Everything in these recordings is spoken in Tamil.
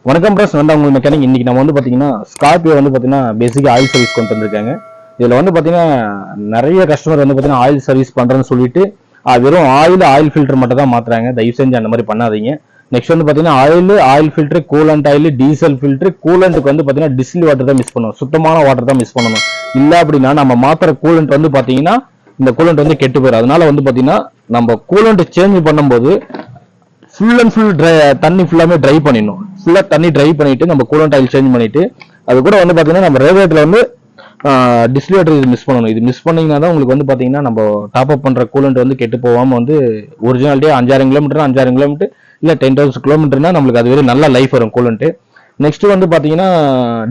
வணக்கம் பிரஸ் வந்து உங்களுக்கு மெக்கானிக். இன்னைக்கு நம்ம வந்து பாத்தீங்கன்னா ஸ்கார்பியோ வந்து பாத்தீங்கன்னா பேசிக் ஆயில் சர்வீஸ் கொண்டு வந்திருக்காங்க. இதுல வந்து பாத்தீங்கன்னா நிறைய கஸ்டமர் வந்து பாத்தீங்கன்னா ஆயில் சர்வீஸ் பண்றேன்னு சொல்லிட்டு வெறும் ஆயில் ஃபில்டர் மட்டும் தான் மாத்துறாங்க. தயவு செஞ்சு அந்த மாதிரி பண்ணாதீங்க. நெக்ஸ்ட் வந்து பாத்தீங்கன்னா oil filter, coolant oil, diesel filter. கூலண்ட்டுக்கு வந்து பாத்தீங்கன்னா டிஸ்டில் வாட்டர் தான் மிஸ் பண்ணணும், சுத்தமான வாட்டர் தான் மிஸ் பண்ணணும். இல்ல அப்படின்னா நம்ம மாத்துற கூலண்ட் வந்து பாத்தீங்கன்னா இந்த கூலண்ட் வந்து கெட்டு போயிடும். அதனால வந்து பாத்தீங்கன்னா நம்ம கூலண்ட் சேஞ்ச் பண்ணும்போது ஃபுல் அண்ட் ஃபுல் தண்ணி ஃபுல்லாமே ட்ரை பண்ணிடணும். ஃபுல்லா தண்ணி ட்ரை பண்ணிட்டு நம்ம கூலண்ட் ஆயில் சேஞ்ச் பண்ணிட்டு அது கூட வந்து பாத்தீங்கன்னா நம்ம ரேடியேட்டர்ல வந்து டிஸ்டிலேட்டர் இது மிஸ் பண்ணணும். இது மிஸ் பண்ணீங்கன்னா தான் உங்களுக்கு வந்து பாத்தீங்கன்னா நம்ம டாப் அப் பண்ற கூலண்ட் வந்து கெட்டு போகாம வந்து ஒரிஜினாலிட்டியா 5000 கிலோமீட்டர் 5000 கிலோமீட்டர் இல்ல 10,000 கிலோமீட்டர்னா நம்மளுக்கு அது வரை நல்ல லைஃப் வரும் கூலண்ட். நெக்ஸ்ட் வந்து பாத்தீங்கன்னா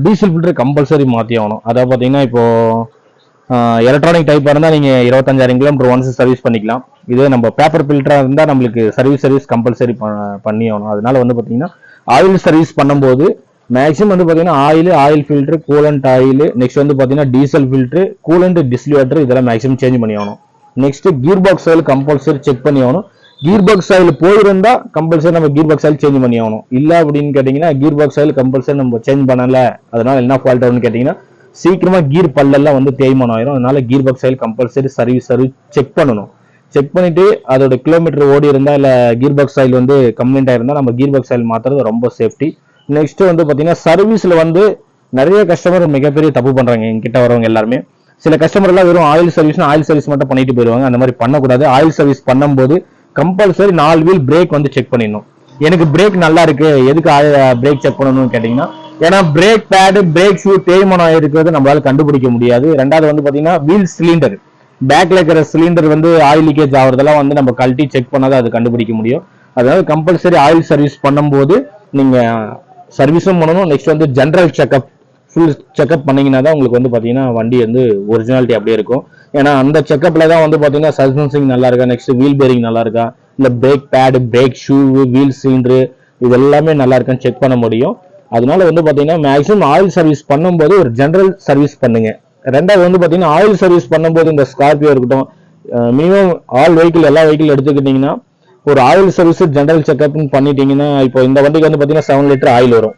டீசல் ஃபில்டர் கம்பல்சரி மாத்தி ஆகணும். அதாவது பாத்தீங்கன்னா இப்போ எலக்ட்ரானிக் டைப்பா இருந்தா நீங்க 25,000 கிலோமீட்டர் ஒன்ஸ் சர்வீஸ் பண்ணிக்கலாம். இதே நம்ம பேப்பர் ஃபில்டரா இருந்தா நம்மளுக்கு சர்வீஸ் கம்பல்சரி பண்ணி ஆகணும். அதனால வந்து பாத்தீங்கன்னா ஆயில் சர்வீஸ் பண்ணும்போது மேக்ஸிமம் வந்து பாத்தீங்கன்னா oil filter, coolant oil, next வந்து பாத்தீங்கன்னா டீசல் ஃபில்டர், கூலண்ட் டிஸ்டிலேட்டர் இதெல்லாம் மேக்ஸிமம் சேஞ்ச் பண்ணி ஆகணும். Next gear box oil compulsory check பண்ணி ஆகணும். கியர் பாக்ஸ் ஆயில் போயிருந்தா கம்பல்சரி நம்ம கியர் பாக்ஸ் ஆயில் சேஞ்ச் பண்ணி ஆகணும். இல்ல அப்படின்னு கேட்டீங்கன்னா கியர் பாக்ஸ் ஆயில் கம்பல்சரி நம்ம சேஞ்ச் பண்ணல, அதனால என்ன ஃபால்ட் ஆகும்னு கேட்டீங்கன்னா சீக்கிரமா கீர் பல்லெல்லாம் வந்து தேய்மானம் ஆயிரும். அதனால gear box oil compulsory service check பண்ணணும். செக் பண்ணிட்டு அதோட கிலோமீட்டர் ஓடி இருந்தா இல்ல கீர் பாக்ஸ் ஆயில் வந்து கம்ப்ளைண்ட் ஆயிருந்தா நம்ம கீர் பாக்ஸ் ஆயில் மாத்துறது ரொம்ப சேஃப்டி. நெக்ஸ்ட் வந்து பாத்தீங்கன்னா சர்வீஸ்ல வந்து நிறைய கஸ்டமர் மிகப்பெரிய தப்பு பண்றாங்க. என்கிட்ட வரவங்க எல்லாருமே சில கஸ்டமர் எல்லாம் வெறும் ஆயில் சர்வீஸ் மட்டும் பண்ணிட்டு போயிருவாங்க. அந்த மாதிரி பண்ணக்கூடாது. ஆயில் சர்வீஸ் பண்ணும்போது கம்பல்சரி 4 வீல் பிரேக் வந்து செக் பண்ணிடணும். எனக்கு பிரேக் நல்லா இருக்கு, எதுக்கு பிரேக் செக் பண்ணணும்னு கேட்டீங்கன்னா ஏன்னா பிரேக் பேடு, பிரேக் ஷூ தேய்மானம் இருக்கிறது நம்மளால கண்டுபிடிக்க முடியாது. ரெண்டாவது வந்து பாத்தீங்கன்னா வீல் சிலிண்டர், பேக்ல இருக்கிற சிலிண்டர் வந்து ஆயில் லீக்கேஜ் ஆகுறதெல்லாம் வந்து நம்ம கழட்டி செக் பண்ணாதான் அது கண்டுபிடிக்க முடியும். அதனால கம்பல்சரி ஆயில் சர்வீஸ் பண்ணும்போது நீங்க சர்வீஸும் பண்ணணும். நெக்ஸ்ட் வந்து ஜெனரல் செக்அப், ஃபுல் செக்அப் பண்ணீங்கன்னா தான் உங்களுக்கு வந்து பாத்தீங்கன்னா வண்டி வந்து ஒரிஜினாலிட்டி அப்படியே இருக்கும். ஏன்னா அந்த செக்அப்ல தான் வந்து பாத்தீங்கன்னா சஸ்பென்சிங் நல்லா இருக்கா, நெக்ஸ்ட் வீல் பேரிங் நல்லா இருக்கா, இல்ல brake pad, brake shoe, wheel cylinder இது எல்லாமே நல்லா இருக்கான்னு செக் பண்ண முடியும். அதனால வந்து பாத்தீங்கன்னா மேக்ஸிமம் ஆயில் சர்வீஸ் பண்ணும்போது ஒரு ஜெனரல் சர்வீஸ் பண்ணுங்க. ரெண்டாவது வந்து பாத்தீங்கன்னா ஆயில் சர்வீஸ் பண்ணும்போது இந்த ஸ்கார்பியோ இருக்கட்டும், மினிமம் ஆல் வெஹிக்கிள் எல்லா வெஹிக்கிள் எடுத்துக்கிட்டீங்கன்னா ஒரு ஆயில் சர்வீஸ் ஜெனரல் செக்அப் பண்ணிட்டீங்கன்னா இப்போ இந்த வண்டிக்கு வந்து பாத்தீங்கன்னா 7 லிட்டர் ஆயில் வரும்.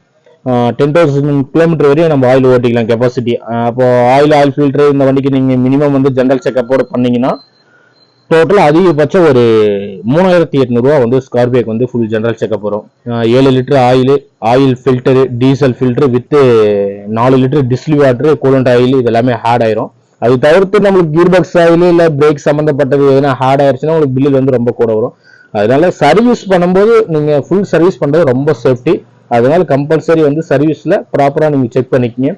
10,000 கிலோமீட்டர் வரையும் நம்ம ஆயில் ஓட்டிக்கலாம் கெப்பாசிட்டி. அப்போ ஆயில் ஃபில்டர் இந்த வண்டிக்கு நீங்க மினிமம் வந்து ஜெனரல் செக்அப்போட பண்ணீங்கன்னா டோட்டலா அதிகபட்சம் ஒரு 3,800 ரூபா வந்து ஸ்கார்பியோக்கு வந்து ஃபுல் ஜெனரல் செக்அப் வரும். 7 litre oil filter, diesel filter with 4 litre distil water, coolant oil இது எல்லாமே ஹேட் ஆயிரும். அது தவிர்த்து நம்மளுக்கு கியர் பாக்ஸ் ஆயில் இல்ல பிரேக் சம்பந்தப்பட்டது எதுனா ஹேட் ஆயிருச்சுன்னா உங்களுக்கு பில் வந்து ரொம்ப கூட வரும். அதனால சர்வீஸ் பண்ணும்போது நீங்க ஃபுல் சர்வீஸ் பண்றது ரொம்ப சேஃப்டி. அதனால கம்பல்சரி வந்து சர்வீஸ்ல ப்ராப்பரா நீங்க செக் பண்ணிக்கங்க.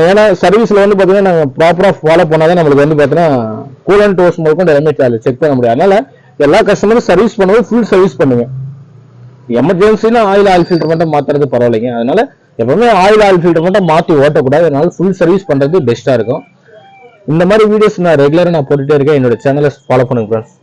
ஏன்னா சர்வீஸ்ல வந்து பாத்தீங்கன்னா நாங்க ப்ராப்பரா ஃபாலோ பண்ணாதான் நம்மளுக்கு வந்து பாத்தீங்கன்னா கூலண்ட் ஓஸ் முதற்கொண்டு எல்லாமே செக் பண்ண முடியும். அதனால எல்லா கஸ்டமரும் சர்வீஸ் பண்ணும்போது ஃபுல் சர்வீஸ் பண்ணுங்க. எமர்ஜென்சினா ஆயில் ஃபில்டர் மட்டும் மாத்துறது பரவாயில்லைங்க. அதனால எப்பவுமே ஆயில் ஃபில்டர் மட்டும் மாத்தி ஓட்டக்கூடாது. அதனால ஃபுல் சர்வீஸ் பண்றது பெஸ்டா இருக்கும். இந்த மாதிரி வீடியோஸ் நான் ரெகுலரா போட்டுட்டே இருக்கேன். என்னோட சேனலை ஃபாலோ பண்ணுங்க ஃப்ரெண்ட்ஸ்.